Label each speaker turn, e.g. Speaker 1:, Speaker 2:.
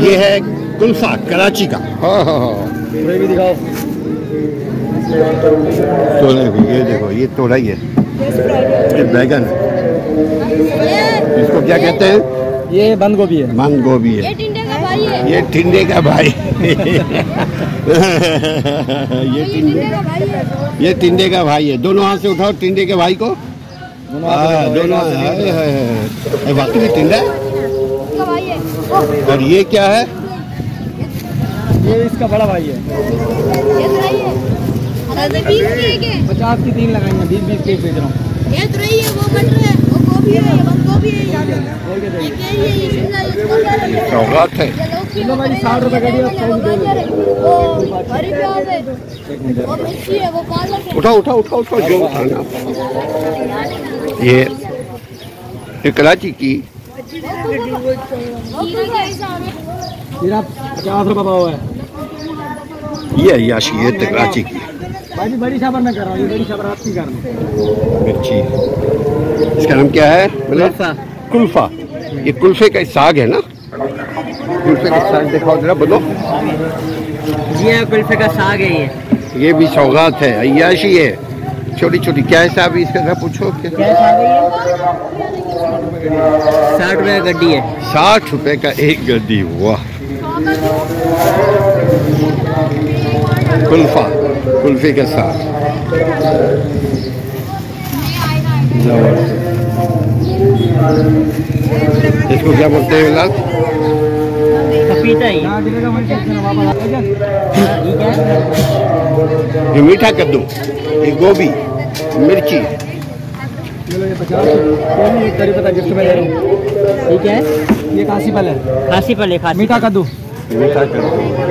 Speaker 1: ये है कुल्फा कराची का।
Speaker 2: हाँ हाँ हाँ,
Speaker 3: भी दिखाओ।
Speaker 1: तोड़े भी, ये देखो ये तोड़ा ही है, ये बैगन है, इसको क्या कहते हैं?
Speaker 3: ये बंद गोभी है।
Speaker 1: बंद गोभी है।
Speaker 4: ये टिंडे का भाई है।
Speaker 1: ये टिंडे का भाई
Speaker 4: ये टिंडे का भाई है।
Speaker 1: ये टिंडे का भाई है। दोनों हाथ से उठाओ टिंडे के भाई को। दोनों वाकई में टिंडा
Speaker 4: इसका भाई है।
Speaker 1: और ये क्या है?
Speaker 3: ये इसका बड़ा भाई है।
Speaker 4: ये तुरई है। 20 के
Speaker 3: 50 की 3 लगाई हैं, 20-20 के बेच रहा हूँ।
Speaker 4: ये तुरई है, वो मटर है, वो गोभी है, ये बंद गोभी है, ये केरी है, ये शिमला, ये
Speaker 1: सौगात है।
Speaker 3: किलो भाई 60 रुपए का दिया।
Speaker 4: वो हरी प्याज है, वो मिर्ची है, वो पालक है।
Speaker 1: उठाओ उठाओ उठाओ उठाओ जो उठाना। ये कराची की
Speaker 3: खीरा 50 रुपए पाव है।
Speaker 1: ये अय्याशी है कराची की।
Speaker 3: भाई जी बड़ी शाबर में कर रहा हूँ, ये बड़ी शाबर आपकी कर रहा हूँ।
Speaker 1: मिर्ची, इसका नाम क्या है? कुल्फा। ये कुल्फे का साग है ना? कुल्फे का साग दिखाओ जरा, बोलो।
Speaker 3: ये कुल्फे का साग है।
Speaker 1: ये भी सौगात है, अय्याशी है, छोटी छोटी। क्या हिसाब है इसका, जरा पूछो। क्या
Speaker 3: 60 रुपए का गड्डी है।
Speaker 1: 60 रुपए का एक गड्डी। वाह। कुल्फा, कुल्फे के साथ। इसको क्या बोलते हैं फिलहाल?
Speaker 3: पपीता ही।
Speaker 1: ये मीठा कद्दू, ये गोभी, मिर्ची।
Speaker 3: ये 50 एक करी पता गिफ्ट में दे रहा हूँ। ठीक है, ये कासी फल है। कासी फल है, मीठा कद्दू।
Speaker 1: मीठा कद्दू।